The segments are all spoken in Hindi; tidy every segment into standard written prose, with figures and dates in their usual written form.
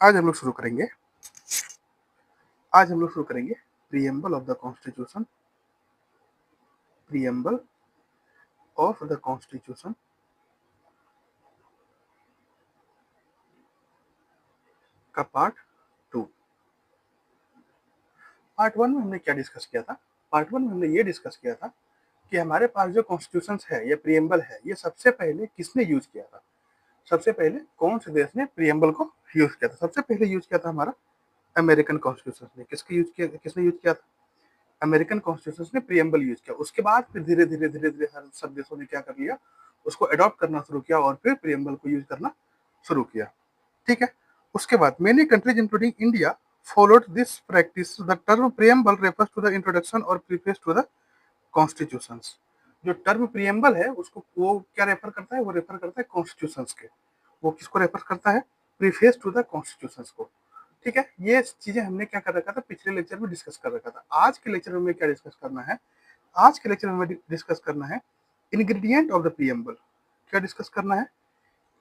आज हम लोग शुरू करेंगे preamble of the constitution. Preamble of the constitution का पार्ट 2। पार्ट 1 में हमने क्या डिस्कस किया था? पार्ट 1 में हमने ये डिस्कस किया था कि हमारे पास जो कॉन्स्टिट्यूशन है या प्रीएम्बल है, ये सबसे पहले किसने यूज किया था? सबसे पहले कौन से देश ने प्रीएम्बल को यूज किया था? सबसे पहले यूज किया था हमारा अमेरिकन कॉन्स्टिट्यूशन ने। किसने यूज किया था? अमेरिकन कॉन्स्टिट्यूशन ने प्रीएम्बल यूज किया। उसके बाद फिर धीरे धीरे हर सब देशों ने क्या कर लिया, उसको अडॉप्ट करना शुरू किया और फिर प्रीएम्बल को यूज करना शुरू किया। ठीक है। उसके बाद many countries including India followed this practice. The term preamble refers to the introduction or preface to the constitutions. जो टर्म प्रीएम्बल है उसको वो क्या रेफर करता है? वो रेफर करता है कॉन्स्टिट्यूशंस के। वो किसको रेफर करता है? प्रीफेस टू द कॉन्स्टिट्यूशंस को। ठीक है। ये चीजें हमने क्या कर रखा था, पिछले लेक्चर में डिस्कस कर रखा था। आज के लेक्चर में क्या डिस्कस करना है? आज के लेक्चर में डिस्कस करना है इंग्रेडिएंट ऑफ द प्रीएम्बल। क्या डिस्कस करना है?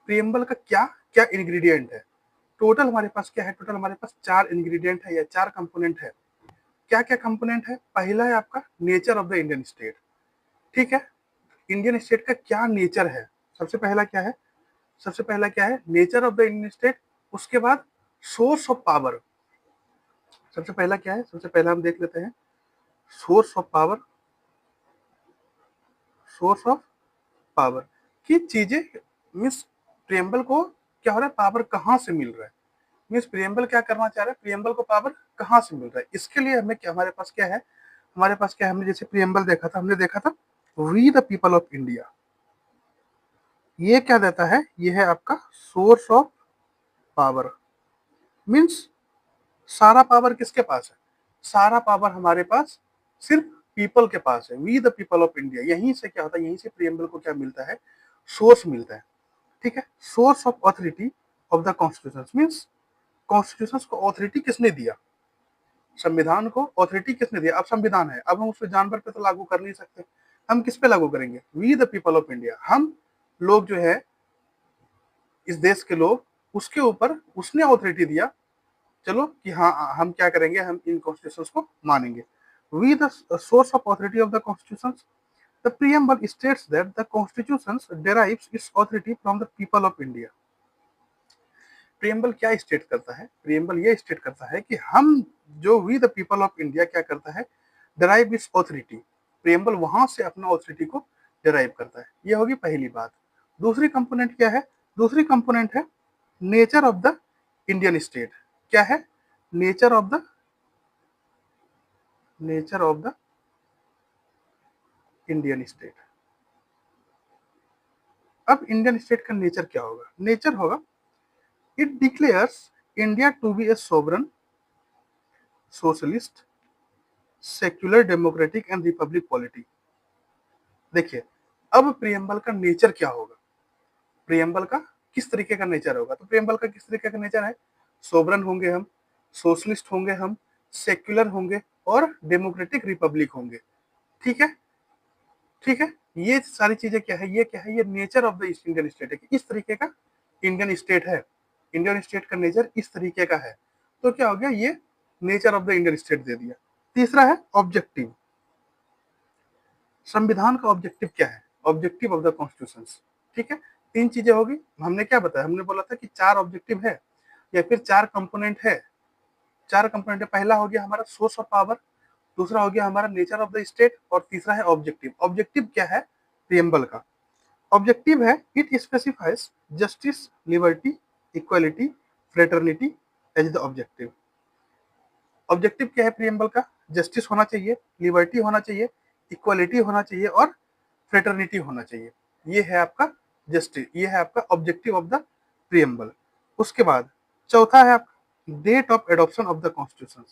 प्रीएम्बल का क्या क्या इंग्रेडिएंट है। टोटल हमारे पास क्या है? टोटल हमारे पास 4 इंग्रेडिएंट है या 4 कंपोनेंट है। क्या क्या कंपोनेंट है? पहला है आपका nature of the Indian state. ठीक है। इंडियन स्टेट का क्या नेचर है? सबसे पहला क्या है? सबसे पहला क्या है? Nature of the Indian state. उसके बाद सोर्स ऑफ पावर। सबसे पहला क्या है? सबसे पहला हम देख लेते हैं source of power. Source of power की चीजें मीन्स प्रीएम्बल को क्या हो रहा है, पावर कहाँ से मिल रहा है। मीन्स प्रीएम्बल क्या करना चाह रहा है, प्रीएम्बल को पावर कहाँ से मिल रहा है। इसके लिए हमें क्या, हमारे पास क्या है, हमारे पास क्या है, हमने जैसे प्रीएम्बल देखा था, हमने देखा था we the people of India. ये क्या देता है? ये है आपका सोर्स ऑफ पावर। मीन्स सारा पावर किसके पास है? सारा पावर हमारे पास सिर्फ पीपल के पास है। We the people of India. यहीं से क्या होता है, यहीं से प्रीएम्बल को क्या मिलता है? सोर्स मिलता है। ठीक है। Source of authority of the constitution. Means constitution को ऑथोरिटी किसने दिया? संविधान को ऑथोरिटी किसने दिया? अब संविधान है, अब हम उसको जानवर पे तो लागू कर नहीं सकते। हम किस पे लागू करेंगे? We the people of India. हम लोग जो है, इस देश के लोग, उसके ऊपर उसने ऑथोरिटी दिया। चलो कि हाँ, हम क्या करेंगे, हम इन कॉन्स्टिट्यूशंस को मानेंगे। We the source of authority of the constitutions. The preamble states that the constitutions derives its authority from the people of India. Preamble क्या स्टेट करता है? प्रीएम्बल ये स्टेट करता है कि हम जो we the people of India क्या करता है, डेराइव इट्स ऑथोरिटी। प्रीएम्बल वहां से अपना ऑथोरिटी को डेराइव करता है। ये होगी पहली बात। दूसरी कंपोनेंट क्या है? दूसरी कंपोनेंट है nature of the Indian state. क्या है? Nature of the Indian state. अब इंडियन स्टेट का नेचर क्या होगा? नेचर होगा it declares India to be a sovereign, socialist, secular, democratic and republic polity. देखिए, अब प्रीएम्बल का नेचर क्या होगा? प्रीएम्बल का किस तरीके का नेचर होगा? तो प्रीएम्बल का किस तरीके का नेचर है? सोवरन होंगे हम, सोशलिस्ट होंगे हम, सेक्युलर होंगे और डेमोक्रेटिक रिपब्लिक होंगे। ठीक है। ठीक है। ये सारी चीजें क्या है? ये क्या है? ये nature of the Indian state है। इस तरीके का इंडियन स्टेट है। इंडियन स्टेट का नेचर इस तरीके का है। तो क्या हो गया? ये nature of the Indian state दे दिया। तीसरा है ऑब्जेक्टिव। संविधान का ऑब्जेक्टिव क्या है? Objective of the constitution. ठीक है। 3 चीजें होगी। हमने क्या बताया? हमने बोला था कि 4 ऑब्जेक्टिव है या फिर 4 कंपोनेंट है। 4 कंपोनेंट है। पहला हो गया हमारा सोर्स ऑफ पावर, दूसरा हो गया हमारा नेचर ऑफ द स्टेट और तीसरा है ऑब्जेक्टिव। ऑब्जेक्टिव क्या है प्रीएम्बल का? ऑब्जेक्टिव है it specifies justice, liberty, equality, fraternity as the objective. Objective क्या है प्रीएम्बल का? जस्टिस होना चाहिए, लिबर्टी होना चाहिए, इक्वालिटी होना चाहिए और फ्रेटर्निटी होना चाहिए। ये है आपका जस्टिस, ये है आपका ऑब्जेक्टिव ऑफ द प्रीएम्बल। उसके बाद चौथा है आपका date of adoption of the constitution.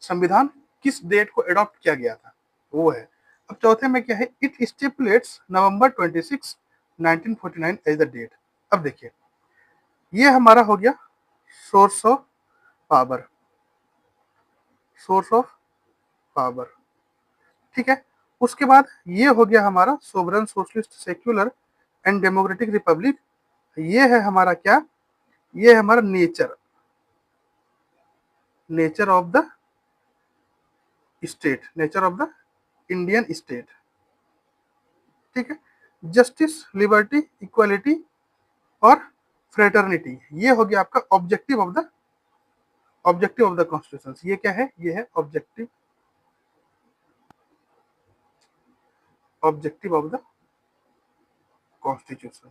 संविधान किस डेट को एडॉप्ट किया गया था, वो है। अब चौथे में क्या है? It stipulates November 26, 1949 as the date. अब देखिए, ये हमारा हो गया source of power. Source of power. ठीक है। उसके बाद ये हो गया हमारा sovereign, socialist, secular and democratic republic. ये है हमारा क्या? ये है हमारा nature. Nature of the state, nature of the Indian state, ठीक है। जस्टिस, लिबर्टी, इक्वालिटी और फ्रेटर्निटी, ये हो गया आपका ऑब्जेक्टिव ऑफ द कॉन्स्टिट्यूशन। ये क्या है? ये है ऑब्जेक्टिव ऑफ द कॉन्स्टिट्यूशन,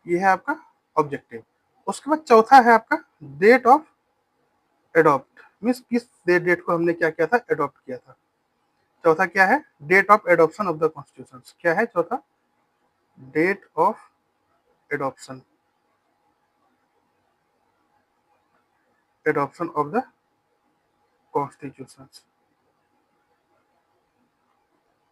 ये है आपका ऑब्जेक्टिव। उसके बाद चौथा है आपका डेट ऑफ एडॉप्ट, मीन्स किस डेट को हमने क्या किया था? एडॉप्ट किया था। चौथा क्या है? Date of adoption of the constitution. क्या है चौथा? Date of adoption, adoption of the constitution,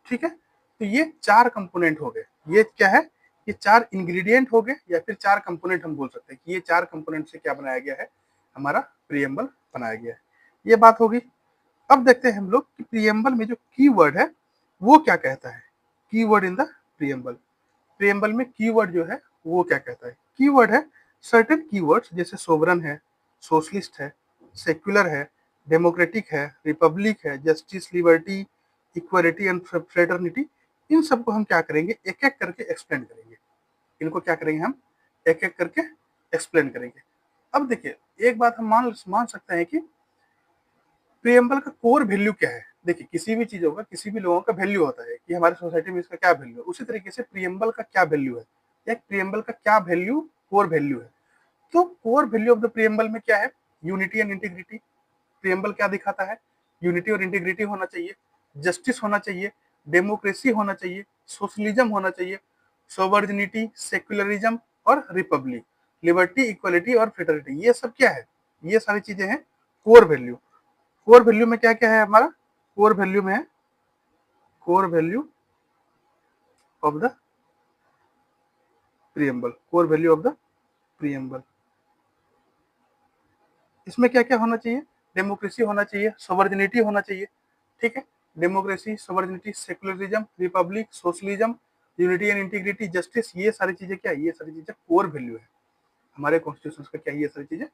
ठीक है। तो ये चार कंपोनेंट हो गए। ये क्या है? ये चार इंग्रेडिएंट हो गए, या फिर चार कंपोनेंट हम बोल सकते हैं कि ये चार कंपोनेंट से क्या बनाया गया है? हमारा प्रियम्बल बनाया गया है। ये बात होगी। अब देखते हैं हम लोग कि प्रियम्बल में जो कीवर्ड है वो क्या कहता है। Keyword in the preamble, preamble में कीवर्ड जो है वो क्या कहता है? कीवर्ड है सर्टेन कीवर्ड्स, जैसे सोवरन है, सोशलिस्ट है, सेक्युलर है, डेमोक्रेटिक है, रिपब्लिक है, justice, liberty, equality and fraternity. इन सबको हम क्या करेंगे? एक एक करके एक्सप्लेन करेंगे। इनको क्या करेंगे? हम एक एक करके एक्सप्लेन करेंगे। अब देखिए, एक बात हम मान सकते हैं कि प्रियम्बल का कोर वैल्यू क्या है। देखिए, किसी भी चीजों का, किसी भी लोगों का वैल्यू होता है कि हमारे सोसाइटी में इसका क्या वैल्यू है। उसी तरीके से प्रियम्बल का क्या वैल्यू है, एक प्रियम्बल का क्या वैल्यू, कोर वैल्यू है। तो core value of the preamble में क्या है? Unity and integrity. प्रियम्बल क्या दिखाता है? यूनिटी और इंटीग्रिटी होना चाहिए, जस्टिस होना चाहिए, डेमोक्रेसी होना चाहिए, सोशलिज्म होना चाहिए, सोवर्जिनिटी, सेक्युलरिज्म और रिपब्लिक, लिबर्टी, इक्वालिटी और फ्रेटर्निटी। ये सब क्या है? ये सारी चीजें हैं कोर वैल्यू। कोर वैल्यू में क्या क्या है हमारा? कोर वैल्यू में है core value of the preamble, core value of the preamble. इसमें क्या क्या होना चाहिए? डेमोक्रेसी होना चाहिए, सोवर्जिनिटी होना चाहिए, ठीक है। Democracy, sovereignty, secularism, Republic, socialism, unity and integrity, justice, ये सारी चीजें क्या है? ये सारी चीजें कोर वैल्यू है हमारे कॉन्स्टिट्यूशन का। क्या है? ये सारी चीजें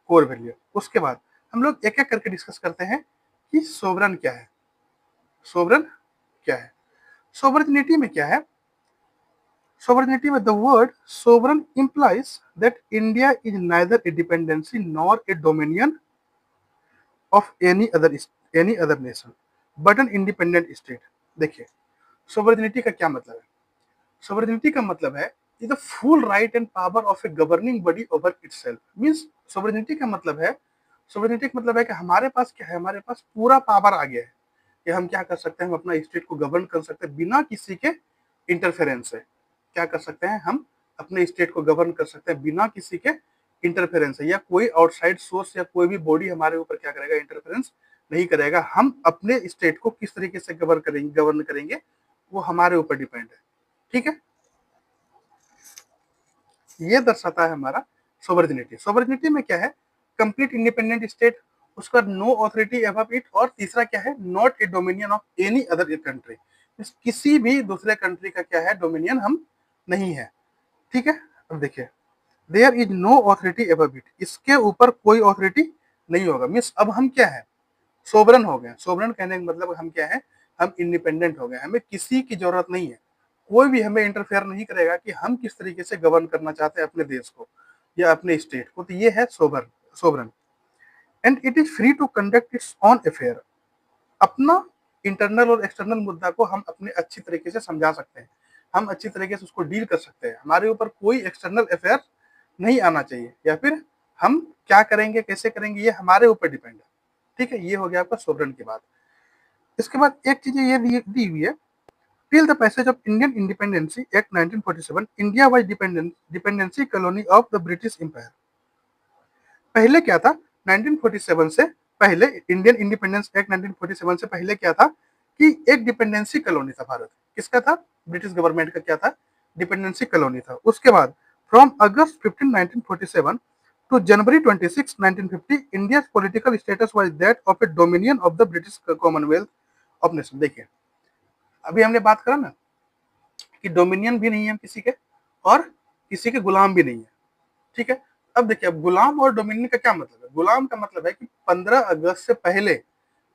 कोर वैल्यू है। उसके बाद हम लोग एक एक करके डिस्कस करते हैं कि सोवरन क्या है। सोवरन क्या है? सोवर्जिनिटी में क्या है? Sovereignty with the word sovereign implies that India is neither a dependency nor a dominion of any other nation, but an independent state. देखिए, sovereignty का क्या मतलब है? sovereignty का मतलब है is the full right and power of a governing body over itself. Means sovereignty का मतलब है, sovereignty का मतलब है कि हमारे पास क्या है? हमारे पास पूरा पावर आ गया है कि हम क्या कर सकते हैं? हम अपना स्टेट को गवर्न कर सकते हैं बिना किसी के इंटरफेरेंस से। क्या कर सकते हैं? हम अपने स्टेट को गवर्न कर सकते हैं बिना किसी के इंटरफेरेंस है, या कोई आउटसाइड सोर्स या कोई भी बॉडी हमारे ऊपर क्या करेगा? इंटरफेरेंस नहीं करेगा। हम अपने स्टेट को किस तरीके से गवर्न करेंगे वो हमारे ऊपर डिपेंड है, ठीक है। ये दर्शाता है हमारा सोवर्जिनिटी। सोवर्जिनिटी में क्या है? कंप्लीट इंडिपेंडेंट स्टेट, उसका नो अथॉरिटी अबव इट, और तीसरा क्या है? Not a dominion of any other country. किसी भी दूसरे कंट्री का क्या है? डोमिनियन हम नहीं है, ठीक है। अब देखिए, there is no authority above it, इसके ऊपर कोई अथॉरिटी नहीं होगा। मीन्स अब हम क्या है? सोवरन हो गए। सोवरन कहने का मतलब हम क्या है? हम इंडिपेंडेंट हो गए, हमें किसी की जरूरत नहीं है। कोई भी हमें इंटरफेयर नहीं करेगा कि हम किस तरीके से गवर्न करना चाहते हैं अपने देश को या अपने स्टेट को। तो ये है sovereign. And it is free to conduct its own affair. अपना इंटरनल और एक्सटर्नल मुद्दा को हम अपने अच्छी तरीके से समझा सकते हैं, हम अच्छी तरीके से उसको डील कर सकते हैं। हमारे ऊपर कोई एक्सटर्नल अफेयर नहीं आना चाहिए, या फिर हम क्या करेंगे, कैसे करेंगे, ये हमारे ऊपर डिपेंड है, ठीक है। ये हो गया आपका सोवरन की बात। इसके बाद एक चीज ये दी हुई है, till the passage of Indian independency act 1947 India was dependency colony of the British empire. पहले क्या था? 1947 से पहले, इंडियन इंडिपेंडेंस एक्ट 1947 से पहले क्या था कि एक डिपेंडेंसी कॉलोनी था भारत। किसका था? ब्रिटिश गवर्नमेंट का क्या था? डिपेंडेंसी कॉलोनी था। उसके बाद from August 15 1947 to January 26, 1950, India's political status was that of a dominion of the British Commonwealth of Nations। देखिए, अभी हमने बात करा ना कि डोमिनियन भी नहीं है किसी के और किसी के गुलाम भी नहीं है, ठीक है। अब देखिए, अब गुलाम और डोमिनियन का क्या मतलब है? गुलाम का मतलब है कि 15 अगस्त से पहले,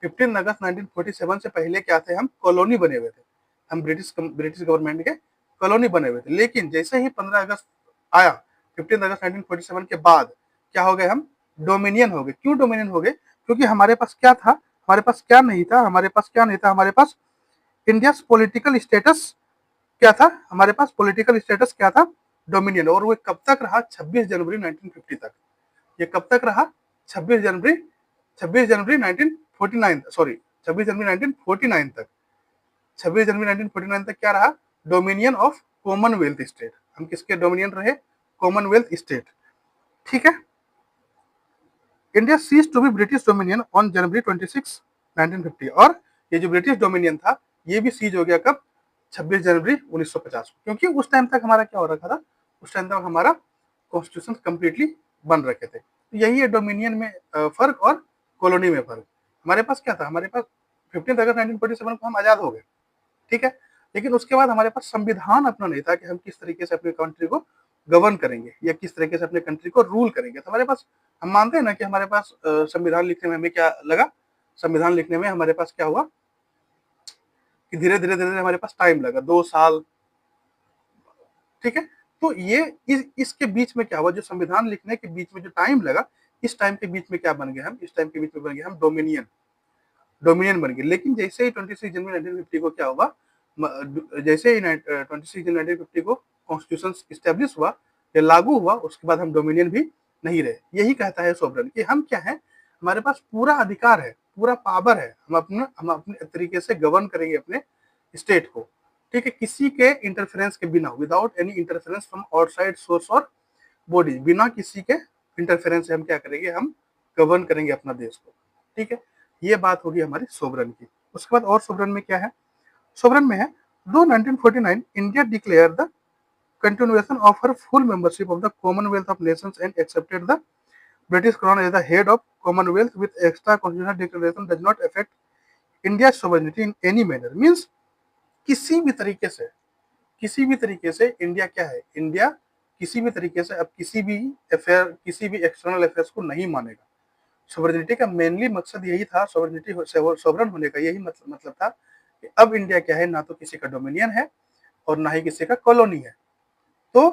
15 अगस्त 1947 से पहले क्या थे, हम कॉलोनी बने हुए थे, हम ब्रिटिश गवर्नमेंट के कॉलोनी बने हुए थे। लेकिन जैसे ही 15 अगस्त आया, 15 अगस्त 1947 के बाद क्या हो गए, हम डोमिनियन हो गए। क्यों डोमिनियन हो गए? क्योंकि हमारे पास क्या था, हमारे पास क्या नहीं था, हमारे पास क्या नहीं था, हमारे पास इंडिया पॉलिटिकल स्टेटस क्या था, हमारे पास पॉलिटिकल स्टेटस क्या था, डोमिनियन। और वो कब तक रहा? 26 जनवरी 1950 तक। ये कब तक रहा? 26 जनवरी 26 जनवरी 1949, सॉरी 26 जनवरी 1949 तक। 26 जनवरी 1949 तक क्या रहा? Dominion of commonwealth state. हम किसके डोमिनियन रहे? Commonwealth state. ठीक है। India ceases to be British dominion on January 26, 1950। और ये जो ब्रिटिश डोमिनियन था, ये भी सीज हो गया कब? 26 जनवरी 1950 को। क्योंकि उस टाइम तक हमारा क्या हो रखा था? उस टाइम तक हमारा कॉन्स्टिट्यूशन कंप्लीटली बन रखे थे। यही है डोमिनियन में फर्क और कॉलोनी में फर्क। हमारे पास क्या था? हमारे पास 15 अगस्त 1947 को हम आजाद हो गए, ठीक है। लेकिन उसके बाद हमारे पास संविधान अपना नहीं था कि हम किस तरीके से अपने कंट्री को गवर्न करेंगे या किस तरीके से अपने कंट्री को रूल करेंगे। तो हमारे पास, हम मानते हैं ना कि हमारे पास संविधान लिखने में हमें क्या लगा? संविधान लिखने में हमारे पास क्या हुआ कि धीरे धीरे धीरे हमारे पास टाइम लगा, 2 साल, ठीक है। तो ये इसके बीच में क्या हुआ? जो संविधान लिखने के बीच में जो टाइम लगा, इस टाइम के बीच में क्या बन गए हम? इस टाइम के बीच में बन गए हम डोमिनियन। डोमिनियन बन गई। लेकिन जैसे ही 26 जनवरी 1950 को क्या हुआ, जैसे ही 26 जनवरी 1950 को कॉन्स्टिट्यूशन स्टेब्लिश हुआ या लागू हुआ, उसके बाद हम डोमिनियन भी नहीं रहे। यही कहता है सोवरेन कि हम क्या है, हमारे पास पूरा अधिकार है, पूरा पावर है, हम अपने तरीके से गवर्न करेंगे अपने स्टेट को, ठीक है, किसी के इंटरफेरेंस के बिना, without any interference from outside source और बॉडी। बिना किसी के इंटरफेरेंस से हम क्या करेंगे, हम गवर्न करेंगे अपना देश को, ठीक है। ये बात होगी हमारी सोवरन की। उसके बाद और सोवरन में क्या है? सोवरन में है, दो 1949 India declare the continuation of her full membership of the Commonwealth of Nations and accepted the British Crown as the head of Commonwealth with extra constitutional declaration does not affect India's sovereignty in any manner। Means किसी भी तरीके से, किसी भी तरीके से इंडिया क्या है, इंडिया किसी भी तरीके से अब किसी भी अफेयर, किसी भी एक्सटर्नल अफेयर्स को नहीं मानेगा। सॉवरेनिटी का मेनली मकसद यही था, सॉवरेनिटी सॉवरन होने का यही मतलब था कि अब इंडिया क्या है, ना तो किसी का डोमिनियन है और ना ही किसी का कॉलोनी है। तो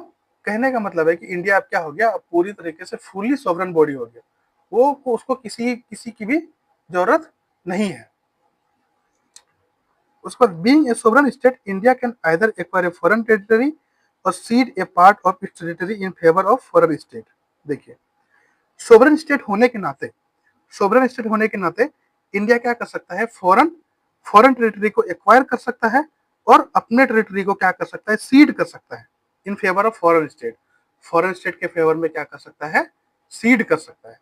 कहने का मतलब है कि इंडिया अब क्या हो गया, अब पूरी तरीके से फुली सॉवरन बॉडी हो गया। वो उसको किसी किसी की भी जरूरत नहीं है। उसके बाद being a sovereign state, India can either acquire a foreign territory or cede a part of its territory in favour of foreign state. देखिए, सोवरन स्टेट होने के नाते, सोवरन स्टेट होने के नाते इंडिया क्या कर सकता है, फॉरेन फॉरेन टेरिटरी को एक्वायर कर सकता है और अपने टेरिटरी को क्या कर सकता है, सीड कर सकता है इन favour of foreign state. Foreign state के फेवर में क्या कर सकता है, सीड कर सकता है,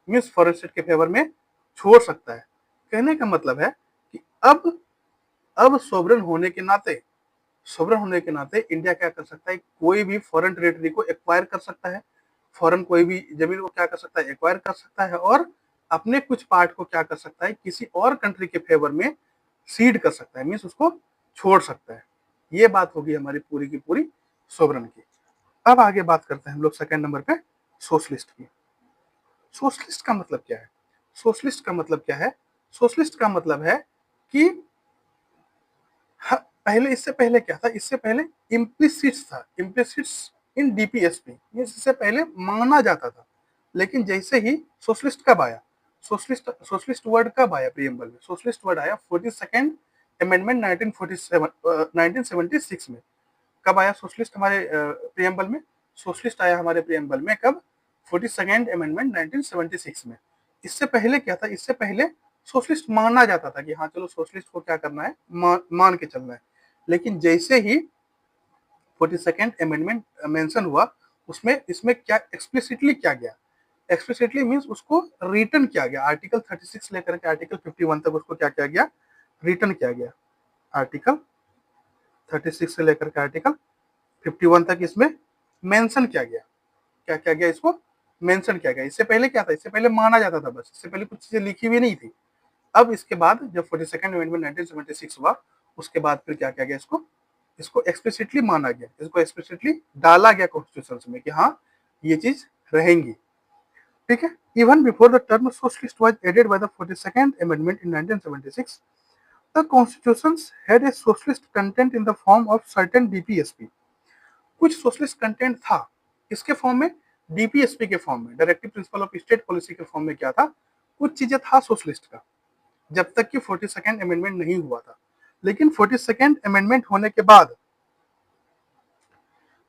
मीन्स फॉरेन स्टेट के फेवर में छोड़ सकता है। कहने का मतलब है कि अब सोवरन होने के नाते, सोवरन होने के नाते इंडिया क्या कर सकता है, कोई भी फॉरेन टेरिटरी को एक्वायर कर सकता है, फॉरेन कोई भी जमीन को क्या कर सकता है, एक्वायर कर सकता है, और अपने कुछ पार्ट को क्या कर सकता है, किसी और कंट्री के फेवर में सीड कर सकता है, मीन्स उसको छोड़ सकता है। ये बात होगी हमारी पूरी की पूरी सोवरन की। अब आगे बात करते हैं हम लोग सेकंड नंबर पे सोशलिस्ट की। सोशलिस्ट का मतलब क्या है? सोशलिस्ट का मतलब क्या है? सोशलिस्ट का मतलब है कि पहले, इससे पहले क्या था, इससे पहले इम्प्लिसिट्स था, इम्प्लिसिट्स इन डीपीएसपी, इससे पहले माना जाता था। लेकिन जैसे ही सोशलिस्ट कब आया, सोशलिस्ट सोशलिस्ट वर्ड कब आया प्रियम्बल में? सोशलिस्ट वर्ड आया 42nd अमेंडमेंट 1976 में। कब आया सोशलिस्ट हमारे प्रियम्बल में? सोशलिस्ट आया हमारे प्रियम्बल में कब? 42nd अमेंडमेंट 1976 में। इससे पहले क्या था? इससे पहले सोशलिस्ट माना जाता था कि हाँ चलो सोशलिस्ट को क्या करना है, मान के चलना है। लेकिन जैसे ही 42nd अमेंडमेंट मेंशन हुआ, उसमें इसमें क्या एक्सप्लिसिटली क्या गया, एक्सप्लिसिटली मींस उसको रिटर्न किया गया, आर्टिकल 36 लेकर के आर्टिकल 51 तक उसको क्या किया गया, रिटर्न किया गया। आर्टिकल 36 से लेकर के आर्टिकल 51 तक इसमें मेंशन किया गया। क्या किया गया? इसको मेंशन किया गया। इससे पहले क्या था? इससे पहले माना जाता था बस, इससे पहले कुछ चीजें लिखी हुई नहीं थी। अब इसके बाद जब 42nd अमेंडमेंट 1976 हुआ, उसके बाद फिर क्या किया गया, इसको इसको एक्सप्लिसिटली माना गया, इसको एक्सप्लिसिटली डाला गया कॉन्स्टिट्यूशन में कि हाँ ये चीज रहेंगी। ठीक है, even before the term socialist was added by the 42nd amendment in 1976, the constitutions had a socialist content in the form of certain DPSP. कुछ सोशलिस्ट कंटेंट था, इसके फॉर्म में, डीपीएसपी के फॉर्म में, directive principle of state policy के फॉर्म में क्या था, कुछ चीजें था सोशलिस्ट का, जब तक कि 42nd अमेंडमेंट नहीं हुआ था। लेकिन 42nd अमेंडमेंट होने के बाद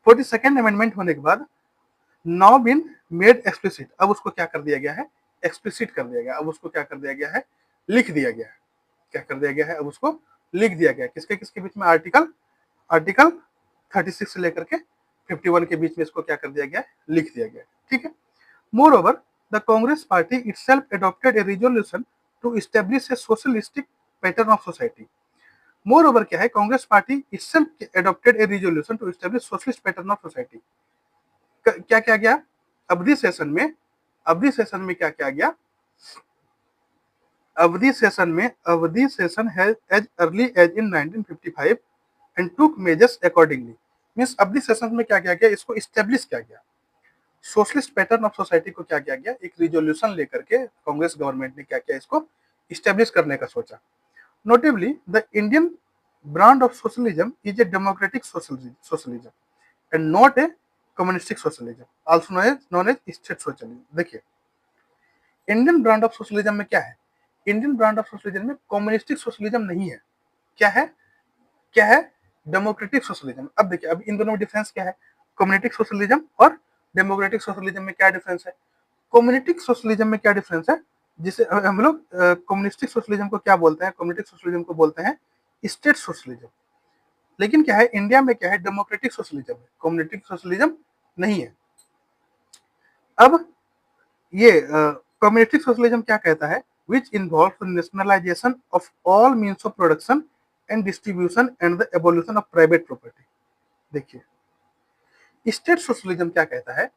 42nd अमेंडमेंट होने के बाद नाउ बीन मेड एक्सप्लिसिट, अब उसको क्या कर दिया गया है, एक्सप्लिसिट कर दिया गया, अब उसको क्या कर दिया गया है, लिख दिया गया है। क्या कर दिया गया है, अब उसको लिख दिया गया है। किसके किसके बीच में, आर्टिकल आर्टिकल 36 से लेकर के 51 के बीच में इसको क्या कर दिया गया है, लिख दिया गया है। ठीक है, moreover the Congress party itself adopted a resolution to establish a socialistic pattern of society. Moreover क्या है, Congress party itself adopted a resolution to establish socialist pattern of society. क्या क्या गया अवधि सेशन में, अवधि सेशन में क्या क्या गया, Avadi session has as early as in 1955 and took measures accordingly. Means Avadi session में क्या क्या गया, इसको इस्टेब्लिश किया गया, सोशलिस्ट पैटर्न ऑफ सोसाइटी को क्या किया गया, एक रिजोल्यूशन लेकर के कांग्रेस गवर्नमेंट ने क्या किया, इसको इस्टेब्लिश करने का सोचा। Notably the Indian brand of socialism is a democratic socialism and not a communistic socialism, also known as state socialism. देखिए, इंडियन ब्रांड ऑफ सोशलिज्म में क्या है, इंडियन ब्रांड ऑफ सोशलिज्म में कम्युनिस्टिक सोशलिज्म नहीं है। क्या है, क्या है, डेमोक्रेटिक सोशलिज्म। अब देखिए, अब इन दोनों में डिफरेंस क्या है, कम्युनिस्टिक सोशलिज्म और डेमोक्रेटिक सोशलिज्म में क्या डिफरेंस है। कम्युनिस्टिक सोशलिज्म में क्या डिफरेंस है, जिसे हम लोग कम्युनिस्टिक सोशलिज्म को क्या बोलते हैं, कम्युनिस्टिक सोशलिज्म को बोलते हैं स्टेट सोशलिज्म। लेकिन क्या है, इंडिया में क्या है, डेमोक्रेटिक सोशलिज्म है, कम्युनिस्टिक सोशलिज्म नहीं है। अब ये कम्युनिस्टिक सोशलिज्म क्या कहता है, which involves the nationalization of all means of production and distribution and the abolition of private property। देखिए, स्टेट सोशलिज्म क्या कहता है,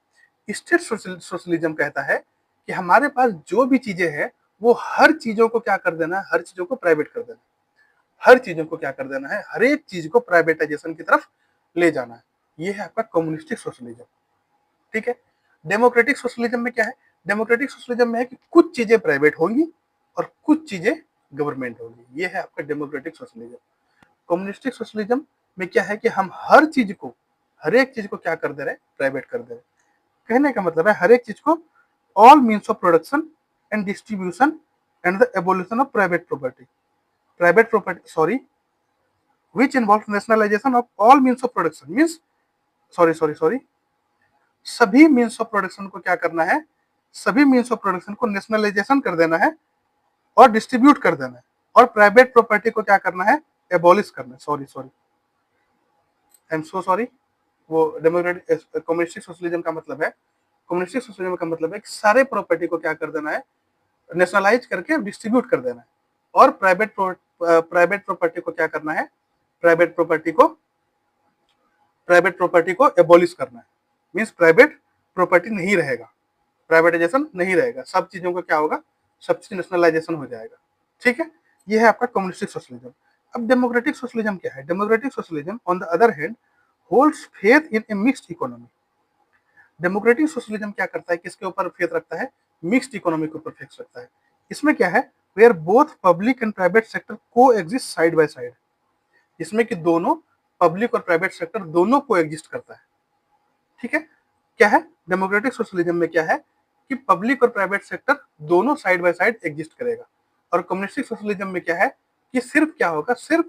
स्टेट सोशलिज्म कहता है कि हमारे पास जो भी चीजें हैं वो हर चीजों को क्या कर देना है, हर चीजों को प्राइवेट कर देना है, हर चीजों को क्या कर देना है, हर एक चीज को प्राइवेटाइजेशन की तरफ ले जाना है। ये है आपका कम्युनिस्टिक सोशलिज्म। ठीक है, डेमोक्रेटिक सोशलिज्म में क्या है, डेमोक्रेटिक सोशलिज्म में है कि कुछ चीजें प्राइवेट होंगी और कुछ चीजें गवर्नमेंट होगी। ये है आपका डेमोक्रेटिक सोशलिज्म। कम्युनिस्टिक सोशलिज्म में क्या है कि हम हर चीज को, हर एक चीज को क्या कर दे रहे हैं, प्राइवेट कर दे रहे हैं। कहने का मतलब है हर एक चीज को, all means of production and distribution and the abolition of private property, private property sorry, which involves nationalization of all means of production means sorry सभी मीन्स ऑफ प्रोडक्शन को क्या करना है, सभी मीन्स ऑफ प्रोडक्शन को नेशनलाइजेशन कर देना है और डिस्ट्रीब्यूट कर देना है, और प्राइवेट प्रॉपर्टी को क्या करना है, एबॉलिश करना है। Sorry I am so sorry, वो डेमोक्रेटिक कम्युनिस्टिक सोशलिज्म का मतलब है, कम्युनिस्टिक सोशलिज्म का मतलब है कि सारे प्रॉपर्टी को क्या कर देना है, नेशनलाइज करके डिस्ट्रीब्यूट कर देना है, और प्राइवेट प्रॉपर्टी को क्या करना है, प्राइवेट प्रॉपर्टी को एबॉलिश करना है। मींस प्राइवेट प्रॉपर्टी नहीं रहेगा, प्राइवेटाइजेशन नहीं रहेगा, सब चीजों का क्या होगा, सब चीज नेशनलाइजेशन हो जाएगा। ठीक है, ये है आपका कम्युनिस्टिक सोशलिज्म। अब डेमोक्रेटिक सोशलिज्म क्या है, democratic socialism on the other hand holds faith in A mixed economy. Democratic socialism क्या करता है, किसके ऊपर फेथ रखता है, मिक्स्ड इकोनॉमी के ऊपर फेथ रखता है। इसमें क्या है, where both public and private sector coexist side by side, इसमें कि दोनों पब्लिक और प्राइवेट सेक्टर दोनों को एग्जिस्ट करता है। ठीक है, क्या है, डेमोक्रेटिक सोशलिज्म में क्या है कि पब्लिक और प्राइवेट सेक्टर दोनों साइड बाय साइड एग्जिस्ट करेगा, और कम्युनिस्टिक सोशलिज्म में क्या है कि सिर्फ क्या होगा, सिर्फ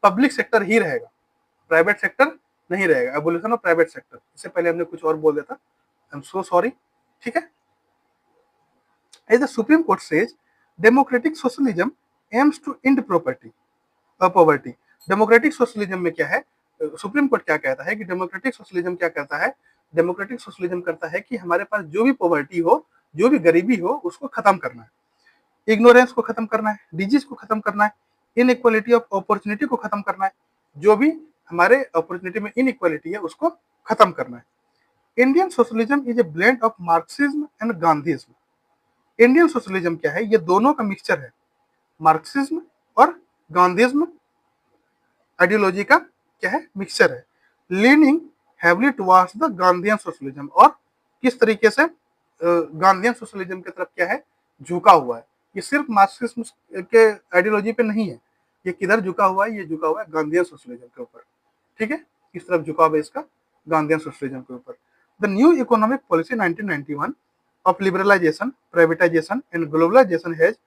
पब्लिक सेक्टर ही रहेगा, प्राइवेट सेक्टर नहीं रहेगा, एबोल्यूशन ऑफ प्राइवेट सेक्टर। इससे पहले हमने कुछ और बोल दिया था, आई एम सो सॉरी। ठीक है, as the supreme court says democratic socialism aims to end poverty. Democratic socialism में क्या है, सुप्रीम कोर्ट क्या कहता है कि डेमोक्रेटिक सोशलिज्म क्या करता है, डेमोक्रेटिक सोशलिज्म करता है कि हमारे पास जो भी पॉवर्टी हो, जो भी गरीबी हो, उसको खत्म करना है, इग्नोरेंस को खत्म करना है, डिजीज को खत्म करना है, इनइक्वालिटी ऑफ अपॉर्चुनिटी को खत्म करना है, जो भी हमारे अपॉर्चुनिटी में इनइक्वालिटी है उसको खत्म करना है। Indian socialism is a blend of Marxism and Gandhism. Indian socialism क्या है, ये दोनों का मिक्सचर है, मार्क्सिज्म और गांधीज्म आइडियोलॉजी का क्या है, मिक्सचर है, leaning heavily towards the Gandhian socialism, और किस तरीके से गांधीयन सोशलिज्म की तरफ क्या है, झुका हुआ है। ये सिर्फ मार्क्सिज्म के आइडियोलॉजी पे नहीं है, ये किधर झुका हुआ है, ये झुका हुआ है गांधीयन सोशलिज्म के ऊपर। ठीक है, किस तरफ झुकाव है इसका, गांधीयन सोशलिज्म के ऊपर। The new economic policy 1991 of liberalization, privatization and globalization has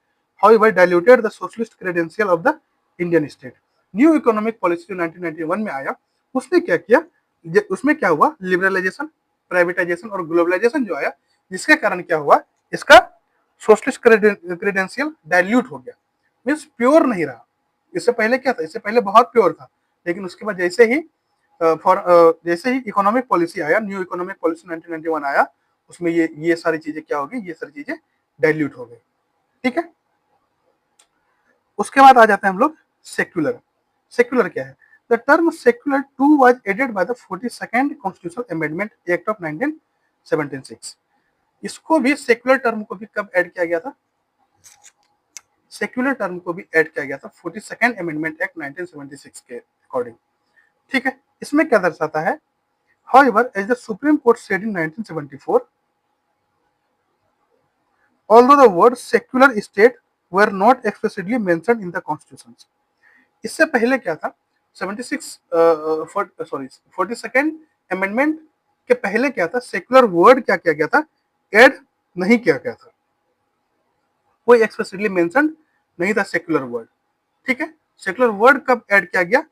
however diluted the socialist credential of the Indian state. New economic policy जो 1991 में आया, उसने क्या किया, उसमें क्या हुआ, लिबरलाइजेशन, प्राइवेटाइजेशन और ग्लोबलाइजेशन जो आया, जिसके कारण क्या हुआ, इसका सोशलिस्ट क्रेडेंशियल डाइल्यूट हो गया, मीन्स प्योर नहीं रहा। इससे पहले क्या था, इससे पहले बहुत प्योर था, लेकिन उसके बाद जैसे ही इकोनॉमिक पॉलिसी आया, न्यू इकोनॉमिक पॉलिसी 1991 आया, उसमें ये सारी चीजें क्या हो गई, ये सारी चीजें डाइल्यूट हो गई। ठीक है, उसके बाद आ जाते हैं हम लोग सेक्युलर। सेक्युलर क्या है, the term secular too was added by the 42nd constitutional amendment act of 1976। इसको भी सेक्युलर टर्म को भी कब ऐड किया गया था, सेक्युलर टर्म को भी ऐड किया गया था 42nd अमेंडमेंट एक्ट 1976 के अकॉर्डिंग। ठीक है, इसमें क्या दर्शाता है, however as the Supreme Court said in 1974, although the words secular state were not explicitly mentioned in the constitutions। इससे पहले क्या था, 42nd अमेंडमेंट के पहले क्या था, सेक्युलर वर्ड क्या किया गया था, ऐड नहीं किया गया था, कोई एक्सप्लिसिटली मेंशन नहीं था सेक्युलर वर्ड। ठीक है, सेक्युलर वर्ड कब ऐड किया गया,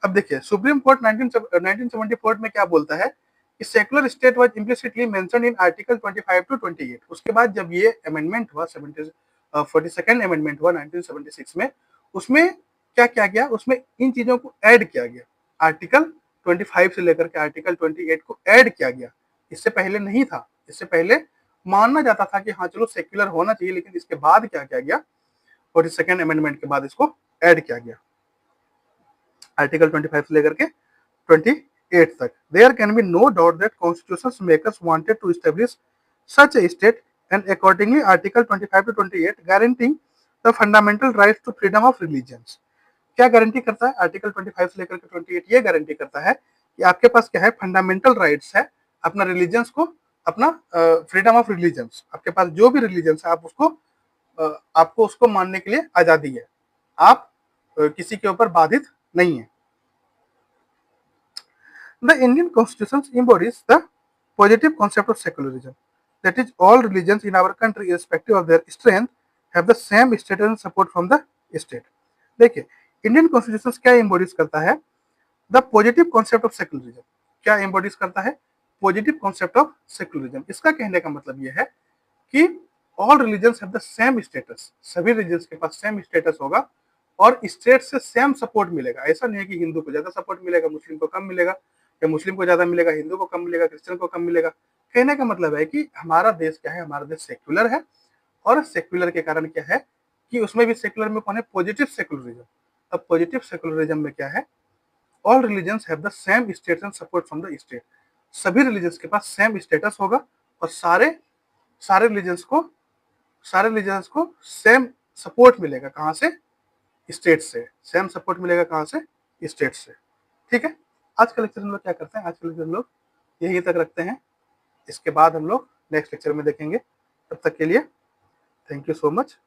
अब देखिए सुप्रीम कोर्ट 1974 में क्या बोलता है कि secular state was implicitly mentioned in article 25 to 28। उसके बाद जब ये अमेंडमेंट हुआ 42nd अमेंडमेंट हुआ 1976 में, उसमें क्या किया गया, उसमें इन चीजों को ऐड किया गया, आर्टिकल 25 से लेकर के आर्टिकल 28 को ऐड किया गया। इससे पहले नहीं था, इससे पहले मानना जाता था कि हाँ चलो सेक्युलर होना चाहिए, लेकिन इसके बाद क्या किया गया, 42nd अमेंडमेंट के बाद इसको ऐड किया गया, आर्टिकल 25 से लेकर के 28 तक। There can be no doubt that constitution makers wanted to establish such a state and accordingly article 25 to 28 guaranteeing the fundamental rights to freedom of religions. क्या गारंटी करता है आर्टिकल 25 से लेकर के 28, ये गारंटी करता है कि आपके पास क्या है, फंडामेंटल राइट्स है, अपना रिलीजियंस को, अपना फ्रीडम ऑफ रिलीजियंस, आपके पास जो भी रिलीजियंस है आप उसको आपको उसको मानने के लिए आजादी है, आप किसी के ऊपर बाधित नहीं है। The Indian Constitution embodies the positive concept of secularism. That is, all religions in our country, irrespective of their strength, have the same status and support from the state. देखिए, इंडियन कॉन्स्टिट्यूशन क्या एम्बोडिस करता है, the positive concept of secularism. क्या एम्बोडिस करता है, पॉजिटिव कॉन्सेप्ट ऑफ सेक्युलरिज्म। इसका कहने का मतलब यह है कि all religions have the same status, सभी रिलीजन्स के पास सेम स्टेटस होगा और स्टेट से सेम सपोर्ट मिलेगा। ऐसा नहीं है कि हिंदू को ज्यादा सपोर्ट मिलेगा, मुस्लिम को कम मिलेगा, या मुस्लिम को ज्यादा मिलेगा, हिंदू को कम मिलेगा, क्रिश्चियन को कम मिलेगा। कहने का मतलब है कि हमारा देश क्या है, हमारा देश सेक्युलर है, और सेक्युलर के कारण क्या है कि उसमें भी सेक्युलर में कौन है, पॉजिटिव सेक्युलरिज्म। अब पॉजिटिव सेक्युलरिज्म में क्या है, all religions have the same status and support from the state. सभी रिलीजन्स के पास सेम स्टेटस होगा और सारे रिलीजन्स को सेम सपोर्ट मिलेगा, कहां से, स्टेट से। सेम सपोर्ट मिलेगा कहां से, स्टेट से। ठीक है, आज का लेक्चर हम लोग क्या करते हैं, आज का लेक्चर हम लोग यहीं तक रखते हैं, इसके बाद हम लोग नेक्स्ट लेक्चर में देखेंगे। तब तक के लिए थैंक यू सो मच।